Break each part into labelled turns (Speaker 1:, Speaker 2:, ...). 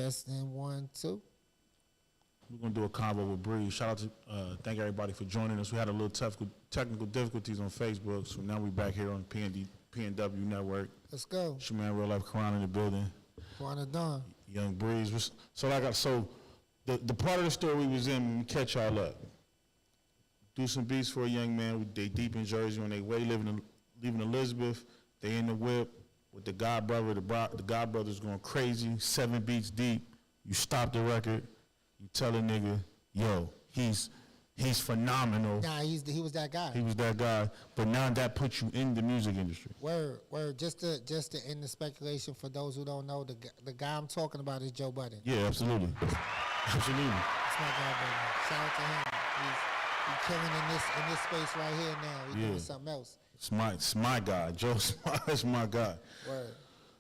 Speaker 1: Testing 1, 2.
Speaker 2: We're going to do a convo with Breeze. Shout out to, thank everybody for joining us. We had a little technical difficulties on Facebook, so now we're back here on Pnw Network.
Speaker 1: Let's go.
Speaker 2: It's your man, Real Life Quran in the building.
Speaker 1: Quran Don.
Speaker 2: Young Breeze. So the part of the story we was in, we catch y'all up. Do some beats for a young man. They deep in Jersey on their way, leaving Elizabeth. They in the whip with the God brother. The God brother's going crazy. 7 beats deep. You stop the record. You tell a nigga, yo, he's phenomenal.
Speaker 1: Nah, he was that guy.
Speaker 2: He was that guy. But now that puts you in the music industry.
Speaker 1: Word. Just to end the speculation for those who don't know, the guy I'm talking about is Joe Budden.
Speaker 2: Yeah, absolutely. Absolutely.
Speaker 1: That's my guy, brother. Shout out to him. He's killing in this space right here now. He's doing something else.
Speaker 2: It's my guy. Joe Smart is my guy.
Speaker 1: Word.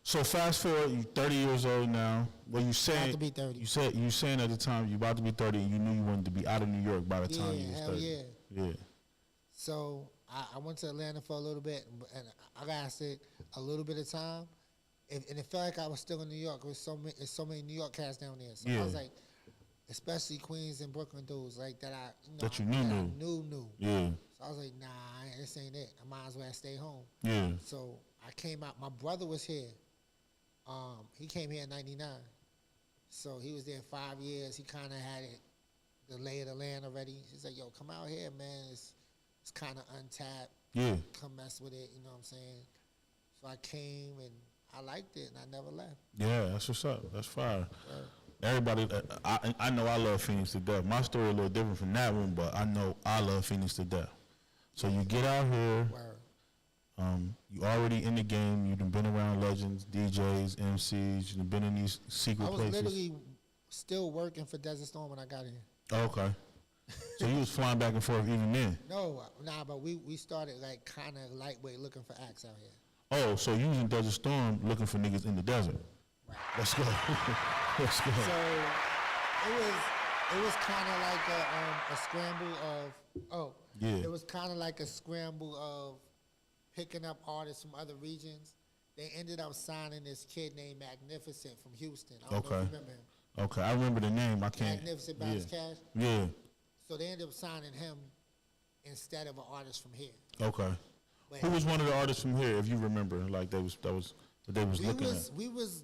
Speaker 2: So fast forward, you're 30 years old now. Well, you saying
Speaker 1: about to be 30.
Speaker 2: You saying at the time you about to be 30, and you knew you wanted to be out of New York by the time you was 30.
Speaker 1: Yeah. So I went to Atlanta for a little bit, and I lasted a little bit of time, and it felt like I was still in New York. There's so many New York cats down there. So I was like, especially Queens and Brooklyn dudes, like that I knew.
Speaker 2: Yeah.
Speaker 1: So I was like, nah, this ain't it. I might as well stay home.
Speaker 2: Yeah.
Speaker 1: So I came out. My brother was here. He came here in '99. So he was there 5 years. He kind of had it, the lay of the land already. He's like, yo, come out here, man. It's kind of untapped.
Speaker 2: Yeah.
Speaker 1: Come mess with it, you know what I'm saying? So I came, and I liked it, and I never left.
Speaker 2: Yeah, that's what's up. That's fire. Everybody, I know I love Phoenix to death. My story a little different from that one, but I know I love Phoenix to death. So you get out here. You already in the game. You've been around legends, DJs, MCs. You've been in these secret places. I was
Speaker 1: literally still working for Desert Storm when I got here.
Speaker 2: Oh, okay. So you was flying back and forth even then?
Speaker 1: No, but we started like kind of lightweight looking for acts out here.
Speaker 2: Oh, so you was in Desert Storm looking for niggas in the desert.
Speaker 1: Right.
Speaker 2: Let's go. Let's go.
Speaker 1: So it was kind of like a scramble of, it was kind of like a scramble of picking up artists from other regions. They ended up signing this kid named Magnificent from Houston. I don't know if you remember him.
Speaker 2: Okay, I remember the name. I can't.
Speaker 1: Magnificent Bounce Cash?
Speaker 2: Yeah.
Speaker 1: So they ended up signing him instead of an artist from here.
Speaker 2: Okay. But who was one of the artists from here, if you remember? Like that was what they was looking at.
Speaker 1: We was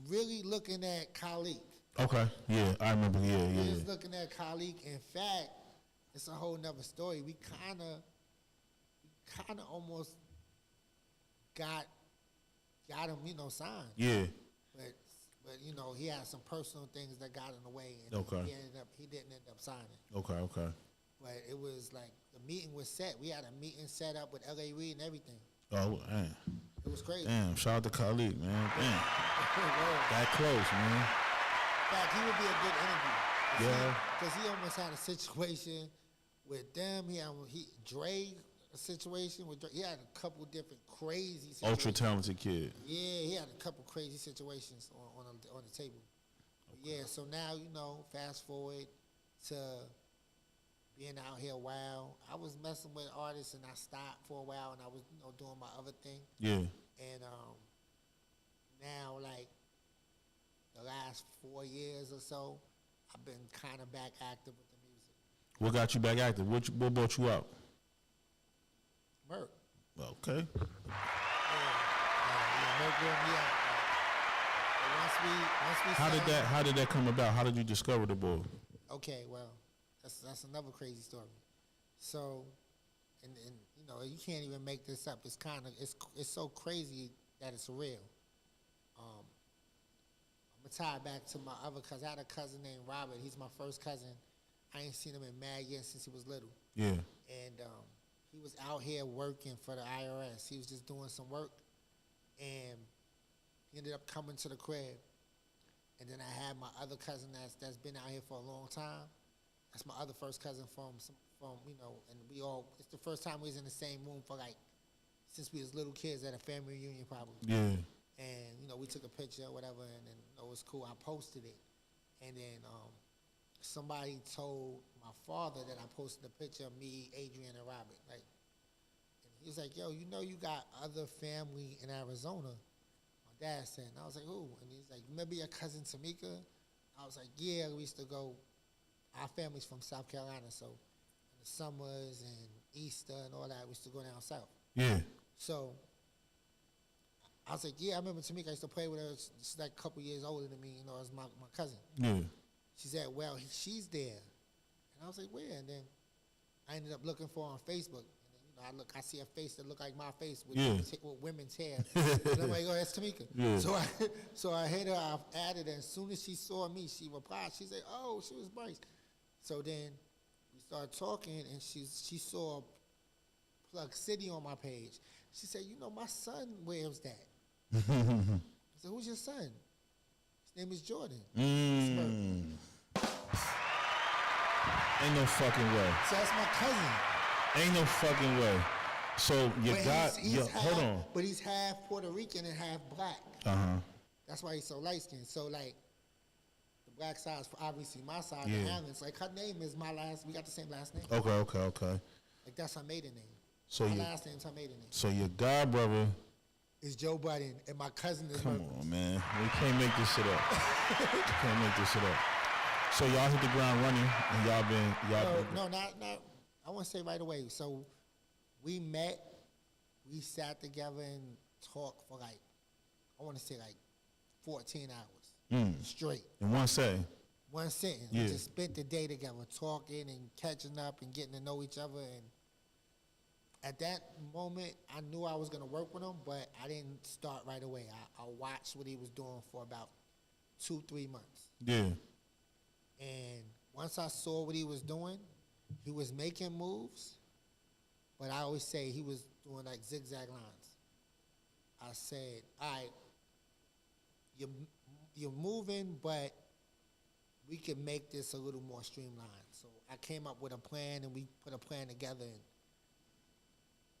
Speaker 1: really looking at Khalik.
Speaker 2: Okay. Yeah, I remember. Yeah.
Speaker 1: We was looking at Khalik. In fact, it's a whole nother story. We kind of almost got him, signed.
Speaker 2: Yeah.
Speaker 1: But he had some personal things that got in the way, and he didn't end up signing.
Speaker 2: Okay.
Speaker 1: But it was like the meeting was set. We had a meeting set up with L.A. Reid and everything.
Speaker 2: Oh, man.
Speaker 1: It was crazy.
Speaker 2: Damn, shout out to Khalik, man. Damn. That close, man.
Speaker 1: In fact, he would be a good interview.
Speaker 2: Yeah.
Speaker 1: Because he almost had a situation with them. Dre, a situation with Dre. He had a couple different crazy situations.
Speaker 2: Ultra talented kid.
Speaker 1: Yeah, he had a couple crazy situations on the table. Okay. Yeah, so now, fast forward to being out here a while. I was messing with artists, and I stopped for a while, and I was, doing my other thing.
Speaker 2: Yeah.
Speaker 1: And now, like, the last 4 years or so, I've been kind of back active with the music.
Speaker 2: What got you back active? What brought you out?
Speaker 1: Merk.
Speaker 2: Okay.
Speaker 1: Merk brought me out.
Speaker 2: How did that come about? How did you discover the boy?
Speaker 1: Okay, well, that's another crazy story. So, and you can't even make this up. It's so crazy that it's real. I'm gonna tie it back to my other cousin. I had a cousin named Robert. He's my first cousin. I ain't seen him in mad years since he was little.
Speaker 2: Yeah.
Speaker 1: And he was out here working for the IRS. He was just doing some work, and he ended up coming to the crib. And then I had my other cousin that's been out here for a long time. That's my other first cousin from and it's the first time we was in the same room for since we was little kids at a family reunion probably.
Speaker 2: Yeah.
Speaker 1: And we took a picture or whatever, and then it was cool. I posted it, and then somebody told my father that I posted a picture of me, Adrian, and Robert. And he was like, "Yo, you got other family in Arizona?" My dad said, and I was like, "Who?" And he's like, "Remember your cousin Tamika?" I was like, yeah, we used to go. Our family's from South Carolina, so in the summers and Easter and all that, we used to go down south.
Speaker 2: Yeah.
Speaker 1: So I was like, yeah, I remember Tamika, I used to play with her. She's like a couple years older than me, you know, as my cousin.
Speaker 2: Yeah.
Speaker 1: She said, well, she's there. And I was like, where? And then I ended up looking for her on Facebook. And then, I see a face that looked like my face with, with women's hair. And I'm like, oh, that's Tamika. Yeah. So I hit her, I added her, and as soon as she saw me, she replied. She said, oh, she was Bryce. So then we started talking, and she saw Plug City on my page. She said, you know, my son wears that. I said, who's your son? His name is Jordan.
Speaker 2: Ain't no fucking way.
Speaker 1: So that's my cousin.
Speaker 2: Ain't no fucking way. So you got, hold on.
Speaker 1: But he's half Puerto Rican and half black. That's why he's so light skinned. So like, the black side is obviously my side. The Allen's, like her name is my last. We got the same last name.
Speaker 2: Okay.
Speaker 1: Like that's her maiden name.
Speaker 2: So
Speaker 1: my last name's her maiden name.
Speaker 2: So your god brother
Speaker 1: is Joe Budden, and my cousin is.
Speaker 2: Come on, man. We can't make this shit up. So y'all hit the ground running, and y'all been.
Speaker 1: No, not. I want to say right away. So we met, we sat together and talked for like, I want to say like 14 hours straight.
Speaker 2: In one setting.
Speaker 1: One sitting.
Speaker 2: Yeah.
Speaker 1: We just spent the day together, talking and catching up and getting to know each other. And at that moment, I knew I was going to work with him, but I didn't start right away. I watched what he was doing for about 2-3 months.
Speaker 2: Yeah.
Speaker 1: And once I saw what he was doing, he was making moves, but I always say he was doing like zigzag lines. I said, all right, you're moving, but we can make this a little more streamlined. So I came up with a plan, and we put a plan together, and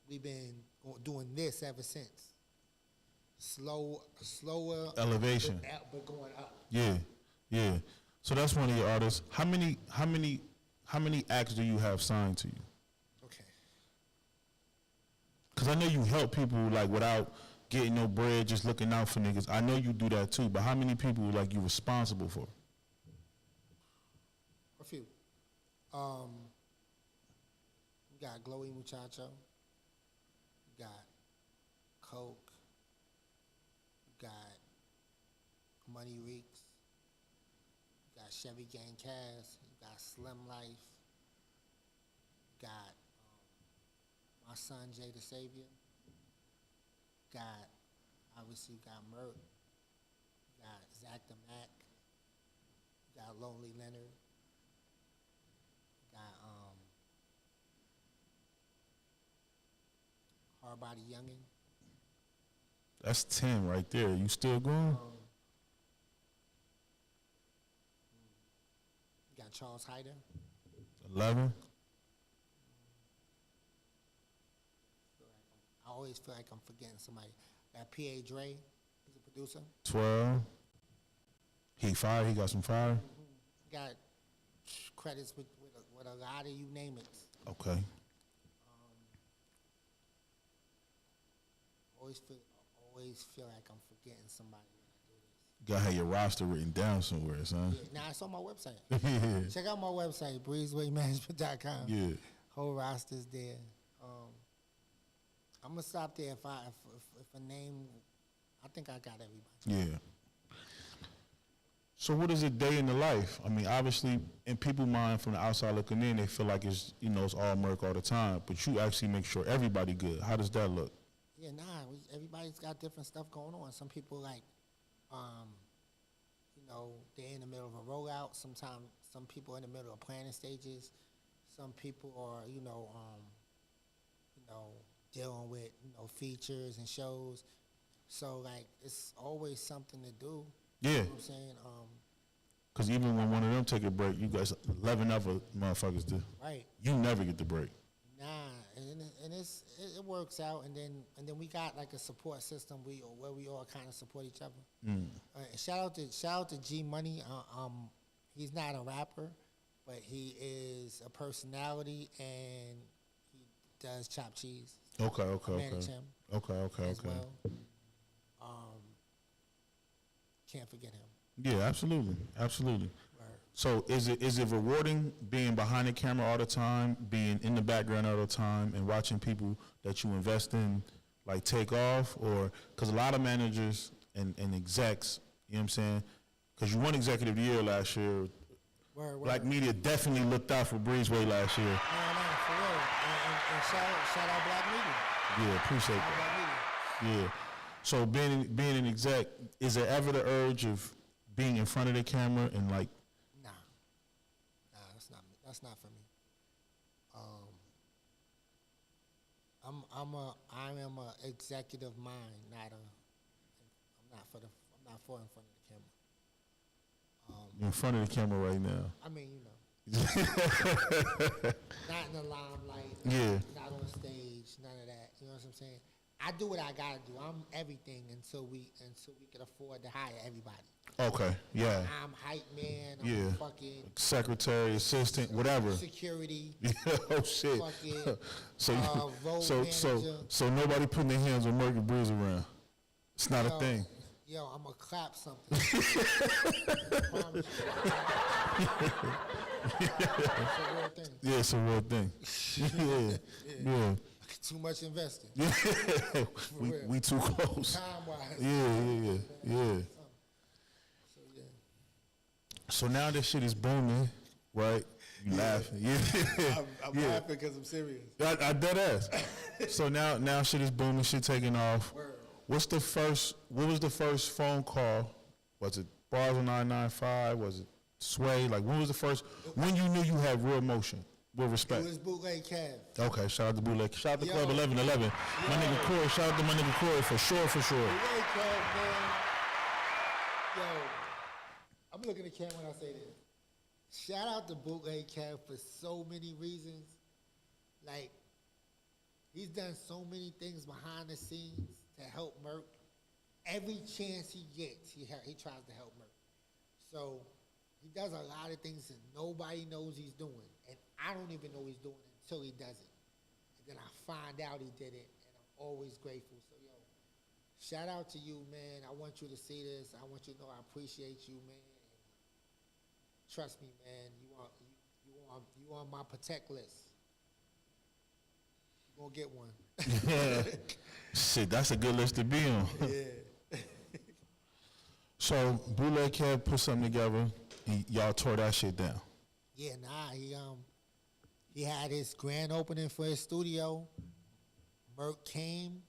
Speaker 1: we've been doing this ever since. Slower
Speaker 2: elevation,
Speaker 1: but going up.
Speaker 2: Yeah. So that's one of your artists. How many acts do you have signed to you?
Speaker 1: Okay.
Speaker 2: Because I know you help people like without getting no bread, just looking out for niggas. I know you do that too, but how many people like you responsible for?
Speaker 1: A few. We got Glowy Muchacho. We got Coke. We got Money Reeks. We got Chevy Gang Cass. We got Slim Life. We got my son Jay the Savior. Obviously got Mert. We got Zach the Mac. We got Lonely Leonard. We got Hardbody Youngin.
Speaker 2: That's 10 right there. You still going?
Speaker 1: We got Charles Hyder.
Speaker 2: 11.
Speaker 1: I always feel like I'm forgetting somebody. Got P.A. Dre, he's a producer.
Speaker 2: 12. He fire. He got some fire.
Speaker 1: Got credits with a lot of you name it.
Speaker 2: Okay.
Speaker 1: Always feel like I'm forgetting somebody when I do this.
Speaker 2: You gotta have your roster written down somewhere, son.
Speaker 1: Yeah, it's on my website. Check out my website, BREEZEWAYManagement.com.
Speaker 2: Yeah.
Speaker 1: Whole roster's there. I'm gonna stop there if a name. I think I got everybody.
Speaker 2: Yeah. So what is a day in the life? I mean, obviously, in people's mind from the outside looking in, they feel like it's it's all murk all the time. But you actually make sure everybody good. How does that look?
Speaker 1: Yeah, everybody's got different stuff going on. Some people like, they're in the middle of a rollout. Sometimes some people are in the middle of planning stages. Some people are, dealing with, features and shows. So, like, it's always something to do.
Speaker 2: Yeah.
Speaker 1: You know what I'm saying?
Speaker 2: Because even when one of them take a break, you guys, 11 other motherfuckers do.
Speaker 1: Right.
Speaker 2: You never get the break.
Speaker 1: Nah, and it works out, and then we got like a support system where we all kind of support each other. Shout out to G Money. He's not a rapper, but he is a personality, and he does chop cheese.
Speaker 2: Okay.
Speaker 1: Manage him.
Speaker 2: Okay.
Speaker 1: As well. Can't forget him.
Speaker 2: Yeah, absolutely, absolutely.
Speaker 1: Right.
Speaker 2: So is it rewarding being behind the camera all the time, being in the background all the time, and watching people that you invest in like take off, or because a lot of managers and execs, you know what I'm saying? Because you won Executive of the Year last year.
Speaker 1: Word.
Speaker 2: Black media definitely looked out for BREEZEWAY last year.
Speaker 1: No, for real. And shout out Black Media.
Speaker 2: Yeah, appreciate
Speaker 1: Shout out
Speaker 2: that.
Speaker 1: Black Media.
Speaker 2: Yeah. So being an exec, is there ever the urge of being in front of the camera and like?
Speaker 1: Nah, that's not for me. I am a executive mind, I'm not for in front of the camera.
Speaker 2: You're in front of the camera right now.
Speaker 1: I mean, you know, not in the limelight.
Speaker 2: Yeah.
Speaker 1: Not on stage, none of that. You know what I'm saying? I do what I gotta do. I'm everything until we can afford to hire everybody.
Speaker 2: Okay, yeah.
Speaker 1: I'm hype man. I'm
Speaker 2: Yeah.
Speaker 1: fucking
Speaker 2: Secretary, assistant, whatever.
Speaker 1: security.
Speaker 2: Oh shit.
Speaker 1: Fucking
Speaker 2: So
Speaker 1: road
Speaker 2: so
Speaker 1: manager.
Speaker 2: so nobody putting their hands on Merc and Breeze around. It's not a thing.
Speaker 1: Yo, I'm gonna clap something. I promise you. It's a real thing.
Speaker 2: Yeah, it's a real thing. Yeah.
Speaker 1: Too much investing.
Speaker 2: Yeah.
Speaker 1: real.
Speaker 2: we too close.
Speaker 1: Time-wise.
Speaker 2: Yeah.
Speaker 1: So, yeah.
Speaker 2: So now this shit is booming, right? You laughing. Yeah.
Speaker 1: I'm laughing because I'm serious.
Speaker 2: I dead ass. So now shit is booming, shit taking off.
Speaker 1: Word.
Speaker 2: What was the first phone call? Was it Bars on 995? Was it Sway? Like when you knew you had real motion? With respect.
Speaker 1: It was Bootleg Cav.
Speaker 2: Okay, shout out to Bootleg. Shout out to
Speaker 1: Yo.
Speaker 2: Club 1111. My nigga Corey, shout out to my nigga Corey for sure.
Speaker 1: Bootleg Cav, man. Yo, I'm looking at the camera when I say this. Shout out to Bootleg Cav for so many reasons. Like, he's done so many things behind the scenes to help Merc. Every chance he gets, he tries to help Merc. So he does a lot of things that nobody knows he's doing. And I don't even know he's doing it until he does it. And then I find out he did it, and I'm always grateful. So, yo, shout out to you, man. I want you to see this. I want you to know I appreciate you, man. And trust me, man, you on my protect list. You're going to get one.
Speaker 2: Shit, that's a good list to be on.
Speaker 1: Yeah.
Speaker 2: So Bootleg Cav put something together. Y'all tore that shit down.
Speaker 1: Yeah, he had his grand opening for his studio. Merc came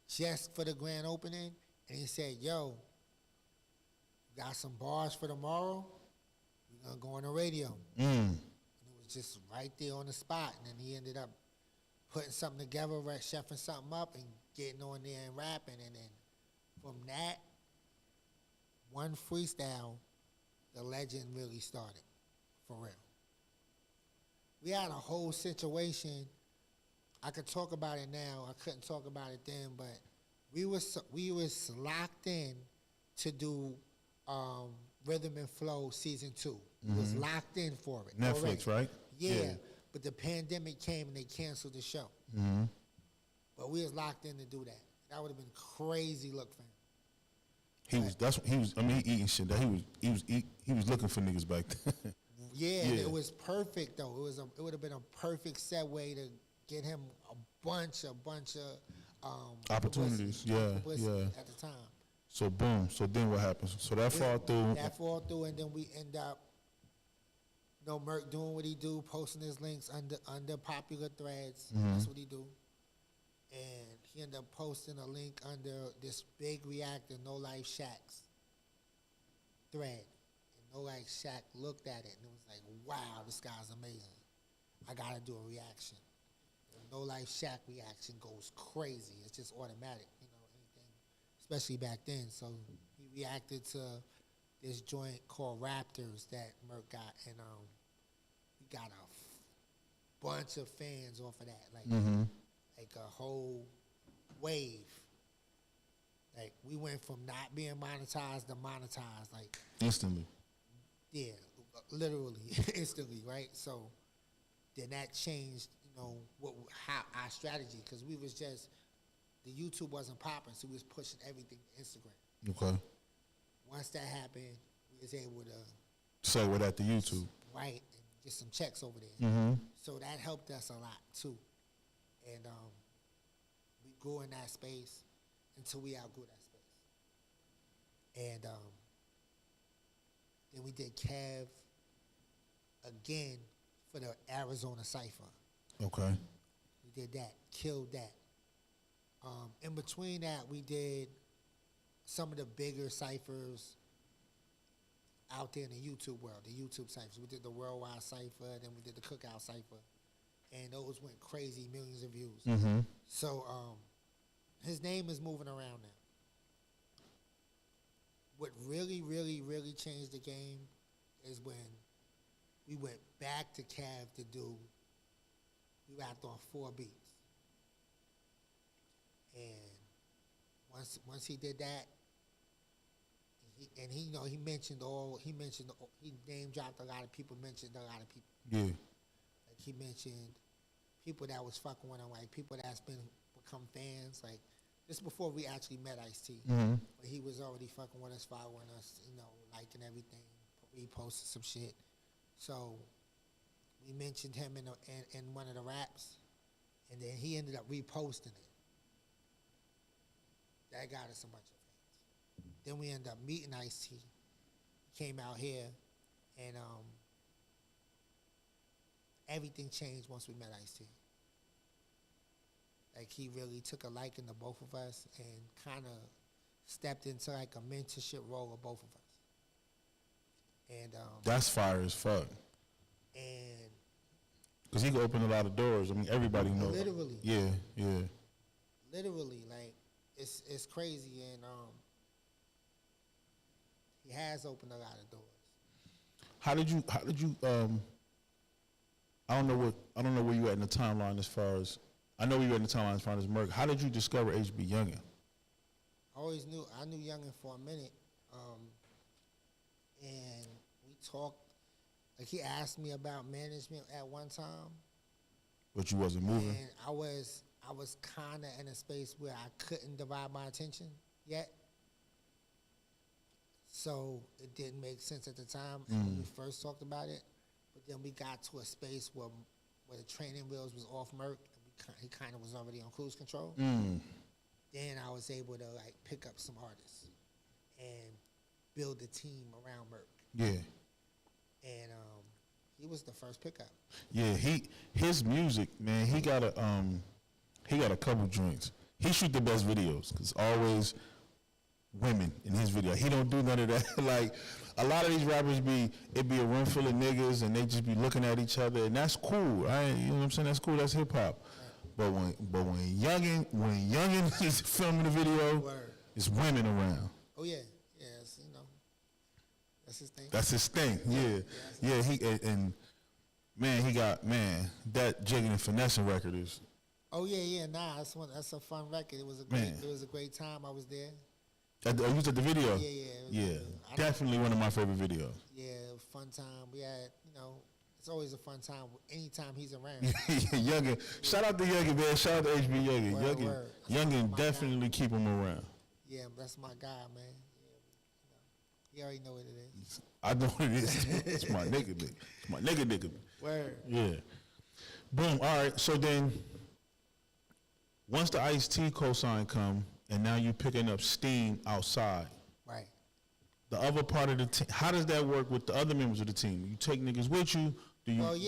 Speaker 1: just for the grand opening, and he said, yo, got some bars for tomorrow? We're going to go on the radio. And it was just right there on the spot, and then he ended up putting something together, chefing something up, and getting on there and rapping, and then from that, one freestyle, the legend really started, for real. We had a whole situation. I could talk about it now. I couldn't talk about it then, but we was locked in to do Rhythm and Flow season 2. We was locked in for it.
Speaker 2: Netflix,
Speaker 1: already.
Speaker 2: right?
Speaker 1: Yeah, but the pandemic came and they canceled the show. But we was locked in to do that. That would have been crazy look for him.
Speaker 2: He eating shit. He was looking for niggas back then.
Speaker 1: Yeah, and it was perfect though. It would have been a perfect segue to get him a bunch of
Speaker 2: Opportunities.
Speaker 1: publicity at the time.
Speaker 2: So boom. So then what happens? So that fall through.
Speaker 1: That fall through, and then we end up, Merc doing what he do, posting his links under popular threads. That's what he do. And he ended up posting a link under this big reactor, No Life Shaq's thread. No Life Shaq looked at it and it was like, wow, this guy's amazing. I gotta do a reaction. The No Life Shaq reaction goes crazy. It's just automatic, anything, especially back then. So he reacted to this joint called Raptors that Merc got, and we got a bunch of fans off of that, like a whole wave. Like we went from not being monetized to monetized, like
Speaker 2: Instantly.
Speaker 1: yeah, literally, instantly, right? So then that changed, how our strategy, because we was just, the YouTube wasn't popping, so we was pushing everything to Instagram.
Speaker 2: Okay.
Speaker 1: Once that happened, we was able to
Speaker 2: Say what at the YouTube.
Speaker 1: write and get some checks over there.
Speaker 2: Mm-hmm.
Speaker 1: So that helped us a lot too. And we grew in that space until we outgrew that space. And then we did Cav again for the Arizona Cypher.
Speaker 2: Okay.
Speaker 1: We did that, killed that. In between that, we did some of the bigger ciphers out there in the YouTube world, the YouTube ciphers. We did the Worldwide Cipher, then we did the Cookout Cipher, and those went crazy, millions of views.
Speaker 2: Mm-hmm.
Speaker 1: So his name is moving around now. What really, really, really changed the game is when we went back to Cav to do, we rapped on 4 beats. And once he did that, he name dropped a lot of people, mentioned a lot of people.
Speaker 2: Yeah.
Speaker 1: Like he mentioned people that was fucking with him, like people that's become fans, like this before we actually met Ice-T.
Speaker 2: Mm-hmm.
Speaker 1: But he was already fucking with us, following us, liking everything, reposting some shit. So we mentioned him in one of the raps, and then he ended up reposting it. That got us a bunch of fans. Then we ended up meeting Ice-T. He came out here, and everything changed once we met Ice-T. Like, he really took a liking to both of us and kind of stepped into, like, a mentorship role of both of us. And
Speaker 2: that's fire as fuck.
Speaker 1: And
Speaker 2: because he can open a lot of doors. I mean, everybody knows.
Speaker 1: Literally.
Speaker 2: Yeah, yeah.
Speaker 1: Literally, like, it's crazy, and he has opened a lot of doors.
Speaker 2: How did you I don't know where you at in the timeline as far as, I know where you at in the timeline as far as Merc. How did you discover HB Youngin?
Speaker 1: I knew Youngin for a minute, and we talked, like he asked me about management at one time.
Speaker 2: But you wasn't moving?
Speaker 1: And I was kind of in a space where I couldn't divide my attention yet. So it didn't make sense at the time when we first talked about it. But then we got to a space where the training wheels was off Merc, and he kind of was already on cruise control. Then I was able to like pick up some artists and build a team around Merc.
Speaker 2: Yeah.
Speaker 1: And he was the first pickup.
Speaker 2: Yeah, his music, man, he got a couple joints. He shoot the best videos, cause always women in his video. He don't do none of that. Like a lot of these rappers it be a room full of niggas and they just be looking at each other, and that's cool. You know what I'm saying? That's cool. That's hip hop. Right. But when Youngin is filming the video, it's women around.
Speaker 1: Oh yeah, that's his thing.
Speaker 2: That's his thing. Yeah. He he got that jigging and finessing record is.
Speaker 1: Oh yeah. Nah, that's a fun record. It was a great time. I was there.
Speaker 2: You was at the video?
Speaker 1: Yeah.
Speaker 2: Definitely one of my favorite videos.
Speaker 1: Yeah, fun time. We had, it's always a fun time anytime he's around.
Speaker 2: Youngin. Shout out to Youngin, man. Shout out to HB Youngin. Youngin definitely keep him around.
Speaker 1: Yeah, that's my guy, man. Yeah, you already know what it is.
Speaker 2: I know what it is. It's my nigga. It's my nigga.
Speaker 1: Word.
Speaker 2: Yeah. Boom. All right. So then, once the Ice-T cosign come, and now you picking up steam outside.
Speaker 1: Right.
Speaker 2: The other part of the team, how does that work with the other members of the team? You take niggas with you? Do you?
Speaker 1: What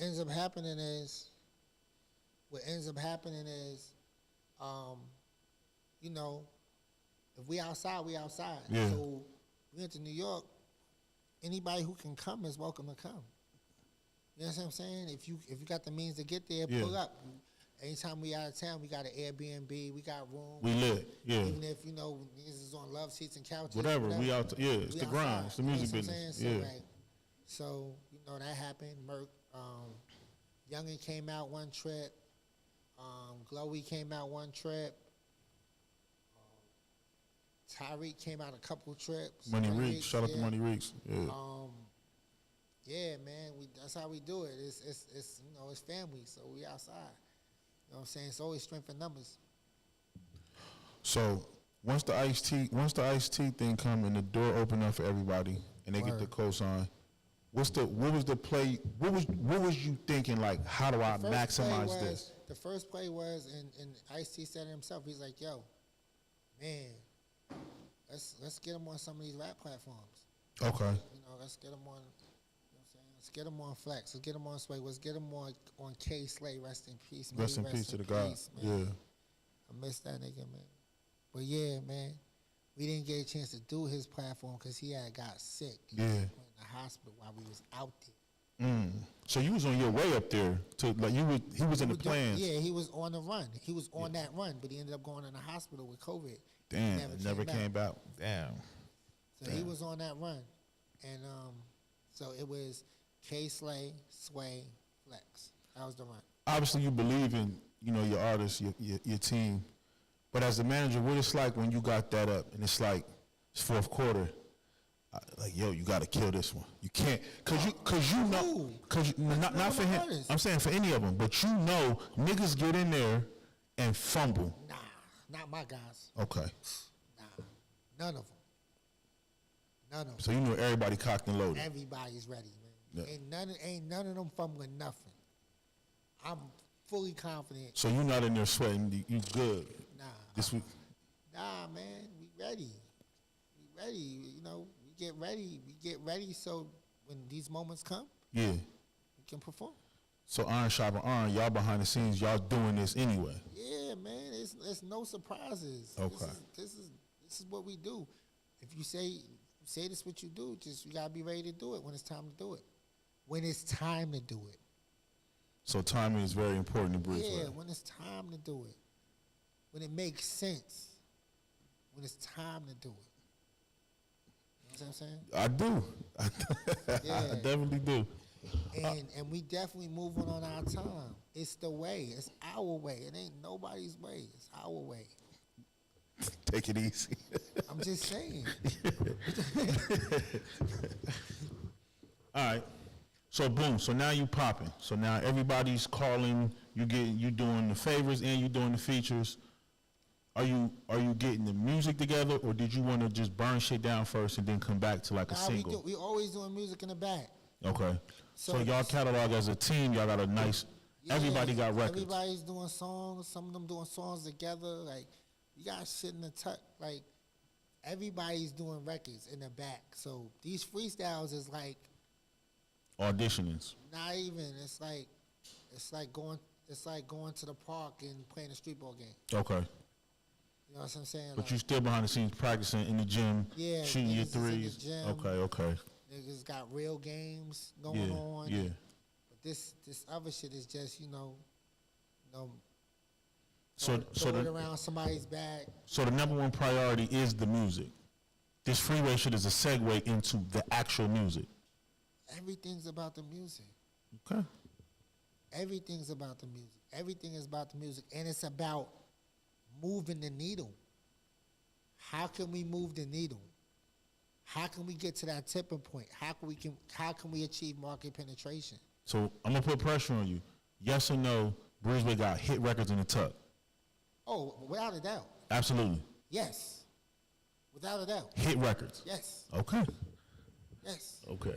Speaker 1: ends up happening is, if we outside, we outside.
Speaker 2: Yeah.
Speaker 1: So we went to New York. Anybody who can come is welcome to come. You know what I'm saying? If you got the means to get there, pull up. Anytime we out of town, we got an Airbnb, we got room.
Speaker 2: We lit, yeah.
Speaker 1: Even if, niggas is on love seats and couches.
Speaker 2: Whatever. We out, it's the grind. It's the music business.
Speaker 1: So, that happened. Merc, Youngin came out one trip. Glowy came out one trip. Tyreek came out a couple trips.
Speaker 2: Money Reeks. Shout out to Money Reeks. Yeah.
Speaker 1: Yeah, man. That's how we do it. It's family, so we outside. You know what I'm saying? It's always strength in numbers.
Speaker 2: So Once the Ice-T thing come and the door open up for everybody and they get the cosign, what was you thinking, like, how do I maximize this?
Speaker 1: The first play was, and Ice-T said it himself, he's like, yo, man, let's get him on some of these rap platforms.
Speaker 2: Okay.
Speaker 1: You know, let's get him on, you know what I'm saying? Let's get him on Flex, let's get him on Sway, let's get him on K Slay, rest in peace.
Speaker 2: Rest in peace to the God. Yeah.
Speaker 1: I miss that nigga, man. But yeah, man, we didn't get a chance to do his platform because he had got sick.
Speaker 2: Yeah.
Speaker 1: He was in the hospital while we was out there.
Speaker 2: So you was on your way up there to, like, he was in the plans.
Speaker 1: Yeah, he was on the run. He was on that run, but he ended up going in the hospital with COVID.
Speaker 2: Damn, never came back. Damn.
Speaker 1: So he was on that run, and so it was K Slay, Sway, Flex. That was the run.
Speaker 2: Obviously, you believe in, you know, your artists, your team. But as a manager, what it's like when you got that up and it's like it's fourth quarter, like, yo, you got to kill this one. You can't, cause you know, not for him. I'm saying for any of them, but you know, niggas get in there and fumble.
Speaker 1: Nah, not my guys.
Speaker 2: Okay.
Speaker 1: Nah, none of them. None of them.
Speaker 2: So you know everybody cocked and loaded.
Speaker 1: Everybody's ready, man.
Speaker 2: Yeah.
Speaker 1: Ain't none of them fumbling nothing. I'm fully confident.
Speaker 2: So you not in there sweating. You good.
Speaker 1: Nah.
Speaker 2: This week.
Speaker 1: Nah, man, we ready. We ready. You know, we get ready. We get ready so when these moments come,
Speaker 2: yeah,
Speaker 1: we can perform.
Speaker 2: So iron sharpen iron, y'all behind the scenes, y'all doing this anyway.
Speaker 1: Yeah, man, it's no surprises.
Speaker 2: Okay.
Speaker 1: This is what we do. If you say this what you do, just you gotta be ready to do it when it's time to do it. When it's time to do it.
Speaker 2: So timing is very important in BREEZEWAY.
Speaker 1: Yeah, when it's time to do it. When it makes sense. When it's time to do it. You know what I'm saying?
Speaker 2: I do.
Speaker 1: Yeah.
Speaker 2: I definitely do.
Speaker 1: And we definitely moving on our time. It's the way. It's our way. It ain't nobody's way. It's our way.
Speaker 2: Take it easy.
Speaker 1: I'm just saying.
Speaker 2: All right. So boom. So now you popping. So now everybody's calling. You doing the favors and you doing the features. Are you getting the music together, or did you want to just burn shit down first and then come back to like a single?
Speaker 1: We always doing music in the back.
Speaker 2: Okay. So y'all catalog as a team. Y'all got a nice. Yeah, everybody got records.
Speaker 1: Everybody's doing songs. Some of them doing songs together. Like we got shit in the tuck. Like everybody's doing records in the back. So these freestyles is like
Speaker 2: auditionings.
Speaker 1: Not even. It's like going to the park and playing a street ball game.
Speaker 2: Okay.
Speaker 1: You know what I'm saying?
Speaker 2: But you still behind the scenes practicing in the gym,
Speaker 1: yeah,
Speaker 2: shooting your threes.
Speaker 1: In the gym.
Speaker 2: Okay.
Speaker 1: Niggas got real games going on.
Speaker 2: Yeah.
Speaker 1: But this other shit is just,
Speaker 2: throw
Speaker 1: it around somebody's back.
Speaker 2: So the number one priority is the music. This freeway shit is a segue into the actual music.
Speaker 1: Everything's about the music.
Speaker 2: Okay.
Speaker 1: Everything's about the music. Everything is about the music. And it's about moving the needle. How can we move the needle? How can we get to that tipping point? How can we achieve market penetration?
Speaker 2: So I'm gonna put pressure on you. Yes or no, BREEZEWAY got hit records in the tuck?
Speaker 1: Oh, without a doubt.
Speaker 2: Absolutely.
Speaker 1: Yes. Without a doubt.
Speaker 2: Hit records?
Speaker 1: Yes.
Speaker 2: Okay.
Speaker 1: Yes.
Speaker 2: Okay.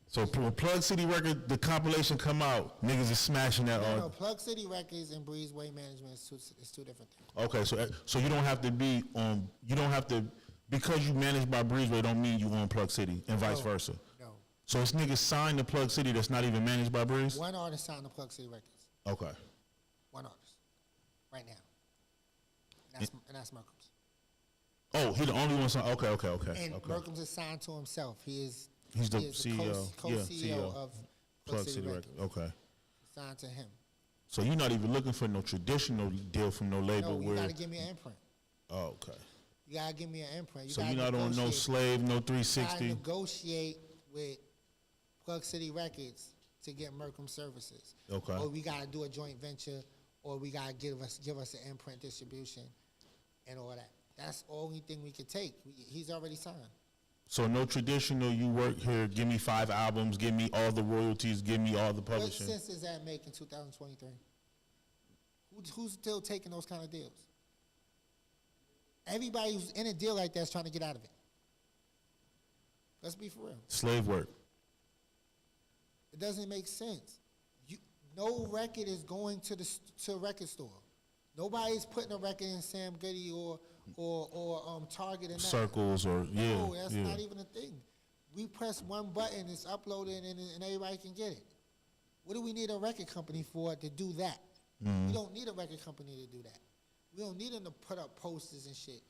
Speaker 2: So when Plug City record, the compilation come out, niggas is smashing that.
Speaker 1: No, Plug City Records and BREEZEWAY Management is two different things.
Speaker 2: Okay, so you don't have to be on, because you managed by BREEZEWAY don't mean you own Plug City and vice versa.
Speaker 1: No.
Speaker 2: So it's niggas signed to Plug City that's not even managed by Breeze?
Speaker 1: One artist signed to Plug City Records.
Speaker 2: Okay.
Speaker 1: One artist. Right now. And that's Merkham's.
Speaker 2: Oh, he the only one signed. Okay.
Speaker 1: And Merkham's is signed to himself. He's
Speaker 2: the CEO.
Speaker 1: Co-CEO of Plug City Records.
Speaker 2: Okay.
Speaker 1: Signed to him.
Speaker 2: So you're not even looking for no traditional deal from no label
Speaker 1: No, you got to give me an imprint.
Speaker 2: Oh, okay.
Speaker 1: You got to give me an imprint.
Speaker 2: So you're not on no Slave, no 360?
Speaker 1: You got to negotiate with Plug City Records to get Merkham services.
Speaker 2: Okay.
Speaker 1: Or we got to do a joint venture, or we got to give us an imprint distribution and all that. That's the only thing we could take. He's already signed.
Speaker 2: So no traditional, you work here, give me 5 albums, give me all the royalties, give me all the publishing.
Speaker 1: What sense does that make in 2023? Who's still taking those kind of deals? Everybody who's in a deal like that is trying to get out of it. Let's be for real.
Speaker 2: Slave work.
Speaker 1: It doesn't make sense. No record is going to a record store. Nobody's putting a record in Sam Goody or Target and
Speaker 2: Circles or
Speaker 1: No, that's not even a thing. We press one button, it's uploaded, and everybody can get it. What do we need a record company for to do that? We don't need a record company to do that. We don't need them to put up posters and shit.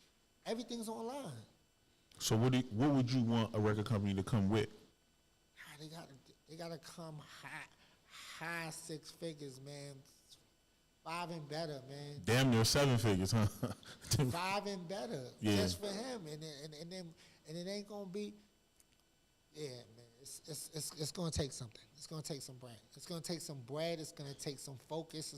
Speaker 1: Everything's online.
Speaker 2: So what would you want a record company to come with?
Speaker 1: They gotta come high 6 figures, man. 5 and better, man.
Speaker 2: Damn near 7 figures, huh?
Speaker 1: 5 and better, just for him, and it ain't gonna be. Yeah, man. It's gonna take something. It's gonna take some bread. It's gonna take some bread. It's gonna take some focus.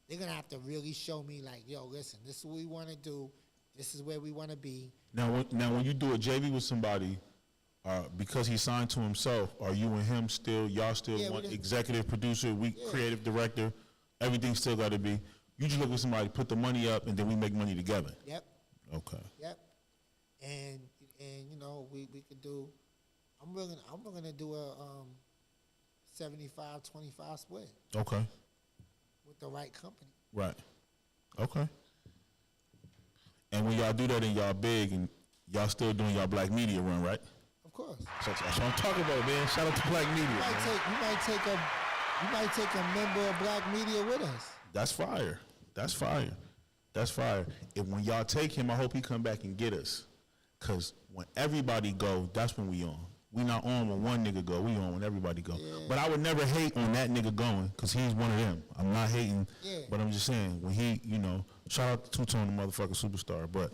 Speaker 1: They're gonna have to really show me like, yo, listen, this is what we want to do. This is where we want to be.
Speaker 2: Now, when you do a JV with somebody, because he signed to himself, are you and him still? Y'all still want executive producer, creative director? Everything still got to be. You just look at somebody, put the money up, and then we make money together.
Speaker 1: Yep.
Speaker 2: Okay.
Speaker 1: Yep. And you know we could do. I'm willing to do a 75-25 split.
Speaker 2: Okay.
Speaker 1: With the right company.
Speaker 2: Right. Okay. And when y'all do that and y'all big and y'all still doing y'all Black Media run, right?
Speaker 1: Of course.
Speaker 2: So that's what I'm talking about, man. Shout out to Black Media.
Speaker 1: You might take a member of Black Media with us.
Speaker 2: That's fire. That's fire. That's fire. And when y'all take him, I hope he come back and get us. Cause when everybody go, that's when we on. We not on when one nigga go. We on when everybody go. Yeah. But I would never hate on that nigga going, cause he's one of them. I'm not hating, but I'm just saying when he, you know, shout out to Two-Tone, the motherfucking superstar. But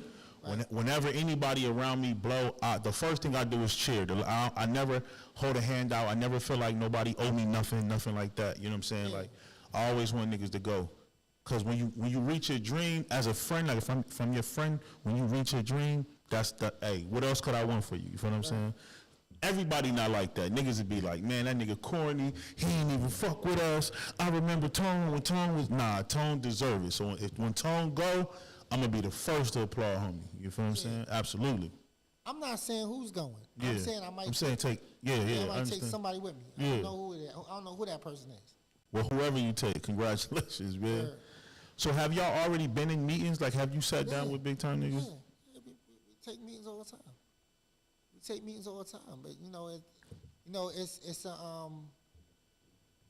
Speaker 2: whenever anybody around me blow, the first thing I do is cheer. I never hold a hand out. I never feel like nobody owe me nothing like that. You know what I'm saying? Like I always want niggas to go. Cause when you reach your dream as a friend, like if I'm from your friend, when you reach your dream, that's the, hey, what else could I want for you? You feel what I'm saying? Everybody not like that. Niggas would be like, man, that nigga corny. He ain't even fuck with us. I remember Tone when Tone was, Tone deserve it. So when Tone go, I'm going to be the first to applaud homie. You feel what I'm saying? Absolutely.
Speaker 1: I'm not saying who's going.
Speaker 2: Yeah.
Speaker 1: I'm saying I might
Speaker 2: take
Speaker 1: somebody with me. I don't know who that person is.
Speaker 2: Well, whoever you take, congratulations, man.
Speaker 1: Sure.
Speaker 2: So have y'all already been in meetings? Like, have you sat down with big time niggas?
Speaker 1: Yeah, we take meetings all the time. But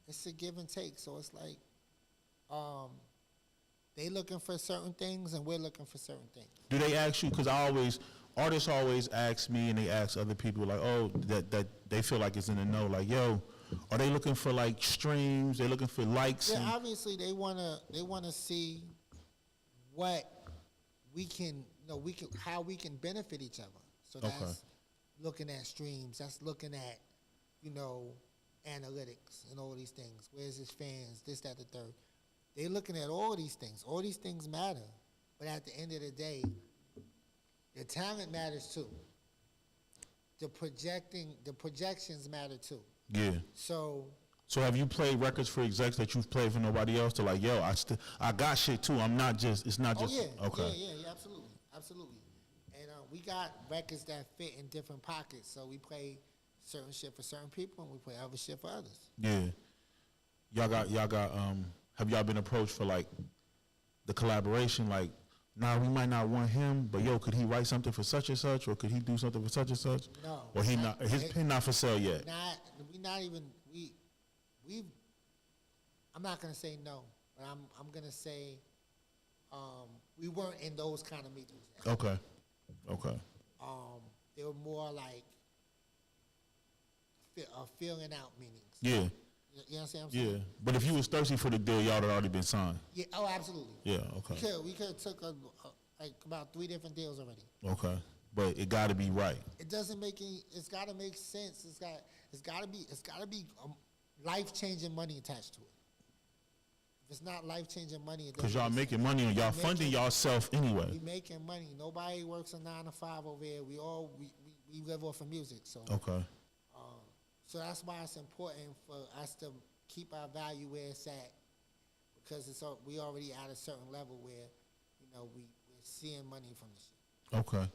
Speaker 1: it's a give and take. So it's like, they looking for certain things and we're looking for certain things.
Speaker 2: Do they ask you? Because artists always ask me and they ask other people like, oh, that they feel like it's in the know. Like, yo, are they looking for like streams? They looking for likes?
Speaker 1: Yeah, obviously they wanna see what we can, how we can benefit each other. So that's looking at streams. That's looking at, analytics and all these things. Where's his fans? This, that, the third. They're looking at all these things. All these things matter. But at the end of the day, the talent matters too. The projections matter too.
Speaker 2: Yeah. So have you played records for execs that you've played for nobody else to like, yo, I got shit too. It's not just.
Speaker 1: Yeah.
Speaker 2: Okay.
Speaker 1: Yeah, absolutely. And we got records that fit in different pockets. So we play certain shit for certain people and we play other shit for others.
Speaker 2: Yeah. Y'all got have y'all been approached for like the collaboration? Like, we might not want him, but yo, could he write something for such and such, or could he do something for such and such?
Speaker 1: No.
Speaker 2: Or his pen not for sale yet.
Speaker 1: I'm not gonna say no, but I'm gonna say we weren't in those kind of meetings.
Speaker 2: Okay.
Speaker 1: They were more like filling out meetings.
Speaker 2: Yeah.
Speaker 1: You understand what I'm saying?
Speaker 2: Yeah, but if you was thirsty for the deal, y'all had already been signed.
Speaker 1: Yeah. Oh, absolutely.
Speaker 2: Yeah. Okay.
Speaker 1: We could have took like about 3 different deals already.
Speaker 2: Okay, but it got to be right.
Speaker 1: It doesn't make any. It's got to make sense. It's got to be life-changing money attached to it. If it's not life-changing money,
Speaker 2: because y'all making money and y'all funding yourself anyway.
Speaker 1: We making money. Nobody works a 9 to 5 over here. We live off of music. So
Speaker 2: okay.
Speaker 1: So that's why it's important for us to keep our value where it's at, because we already at a certain level where, we're seeing money from the shit.
Speaker 2: Okay.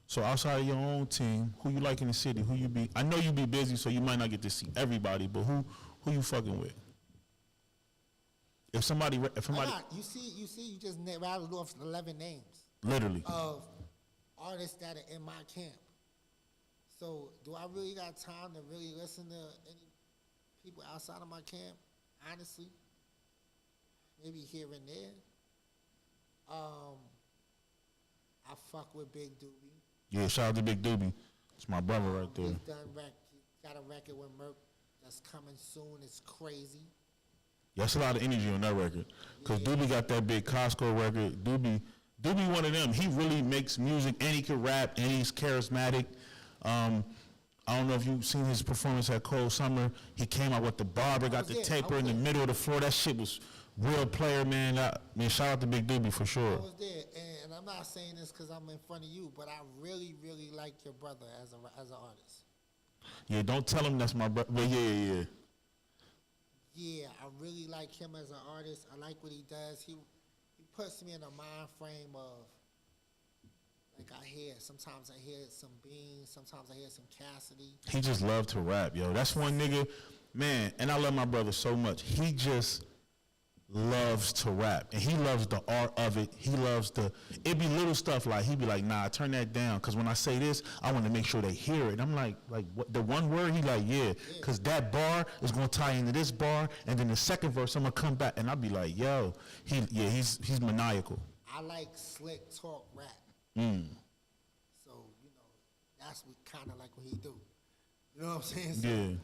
Speaker 2: So outside of your own team, who you like in the city? Who you be? I know you be busy, so you might not get to see everybody, but who you fucking with? If somebody,
Speaker 1: You see, you just rattled off 11 names
Speaker 2: literally
Speaker 1: of artists that are in my camp. So do I really got time to really listen to any people outside of my camp? Honestly, maybe here and there. I fuck with Big Doobie.
Speaker 2: Yeah, shout out to Big Doobie. It's my brother right there.
Speaker 1: He's got a record with Merc that's coming soon. It's crazy.
Speaker 2: Yeah, that's a lot of energy on that record. Because Doobie got that big Costco record. Doobie one of them. He really makes music, and he can rap, and he's charismatic. I don't know if you've seen his performance at Cold Summer. He came out with the barber, got the taper in the middle of the floor. That shit was real player, man. Shout out to Big Doobie for sure.
Speaker 1: I was there, and I'm not saying this because I'm in front of you, but I really, really like your brother as an artist.
Speaker 2: Yeah, don't tell him that's my brother, but yeah.
Speaker 1: Yeah, I really like him as an artist. I like what he does. He puts me in a mind frame of, like, sometimes I hear some Beans, sometimes I hear some Cassidy.
Speaker 2: He just loved to rap, yo. That's one nigga, man, and I love my brother so much. He just loves to rap, and he loves the art of it. He loves it be little stuff like, he be like, nah, turn that down, because when I say this, I want to make sure they hear it. And I'm like what, the one word? He like, yeah, because that bar is going to tie into this bar, and then the second verse, I'm going to come back, and I'll be like, yo, he's maniacal.
Speaker 1: I like slick talk rap. So, that's what kind of like what he do. You know what I'm saying? So
Speaker 2: yeah.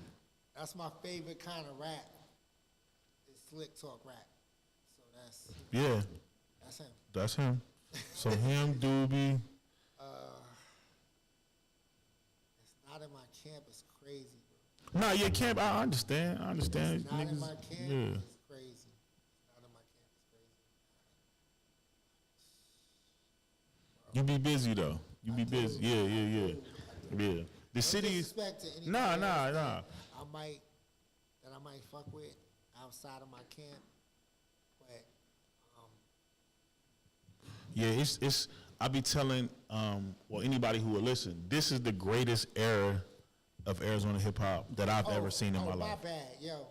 Speaker 1: That's my favorite kind of rap, is slick talk rap. So that's him.
Speaker 2: That's him. So him, Doobie.
Speaker 1: It's not in my camp. It's crazy, bro.
Speaker 2: Nah, your camp. I understand.
Speaker 1: It's not
Speaker 2: Niggas,
Speaker 1: in my camp.
Speaker 2: yeah.
Speaker 1: It's crazy. It's not in my camp. It's crazy.
Speaker 2: You be busy though. You be busy. Yeah. The city is. Nah.
Speaker 1: I might fuck with outside of my camp, but
Speaker 2: Yeah, it's. I be telling anybody who will listen. This is the greatest era of Arizona hip hop that I've ever seen in my life.
Speaker 1: My bad, yo.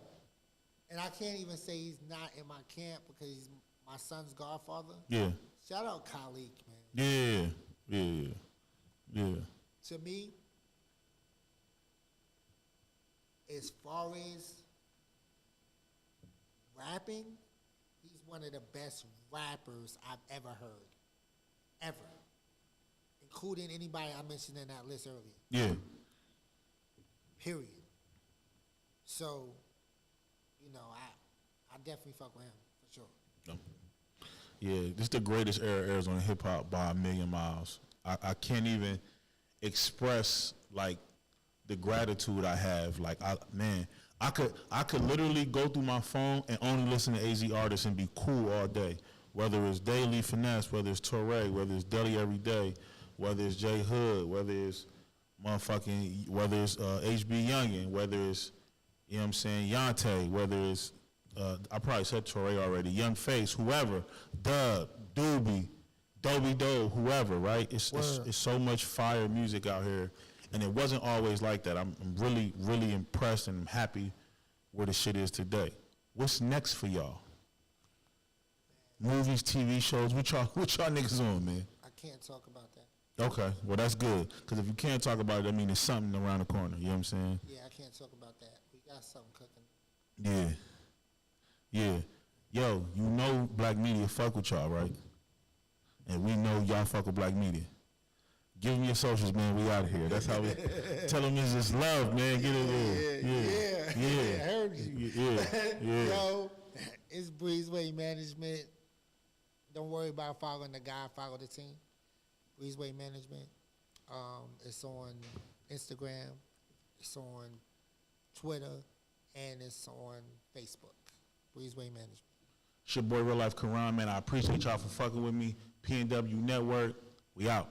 Speaker 1: And I can't even say he's not in my camp because he's my son's godfather.
Speaker 2: Yeah.
Speaker 1: Shout out Khalid, man.
Speaker 2: Yeah.
Speaker 1: To me, as far as rapping, he's one of the best rappers I've ever heard. Ever. Including anybody I mentioned in that list earlier.
Speaker 2: Yeah.
Speaker 1: Period. So, I definitely fuck with him, for sure.
Speaker 2: Yeah, this is the greatest era of Arizona hip hop by a million miles. I can't even express like the gratitude I have. Like I could literally go through my phone and only listen to AZ artists and be cool all day. Whether it's Daily Finesse, whether it's Torre, whether it's Deli Every Day, whether it's J Hood, whether it's HB Youngin, whether it's Yante, whether it's I probably said Torre already, Young Face, whoever, Dub, Doobie, Dobie Doe, whoever, right? It's so much fire music out here, and it wasn't always like that. I'm really, really impressed and I'm happy where the shit is today. What's next for y'all? Movies, TV shows, what y'all niggas on, man?
Speaker 1: I can't talk about that.
Speaker 2: Okay, well that's good, because if you can't talk about it, that means there's something around the corner, you know what I'm saying?
Speaker 1: Yeah, I can't talk about that. We got something cooking.
Speaker 2: Yeah. Yo, Black Media fuck with y'all, right? And we know y'all fuck with Black Media. Give them your socials, man. We out of here. That's how we tell them it's just love, man. Get it in. Yeah.
Speaker 1: I heard you.
Speaker 2: Yeah.
Speaker 1: Yo, it's BREEZEWAY Management. Don't worry about following the guy. Follow the team. BREEZEWAY Management. It's on Instagram. It's on Twitter. And it's on Facebook. BREEZEWAY Management.
Speaker 2: It's your boy, Real Life Karan, man. I appreciate y'all for fucking with me. Pnw Network. We out.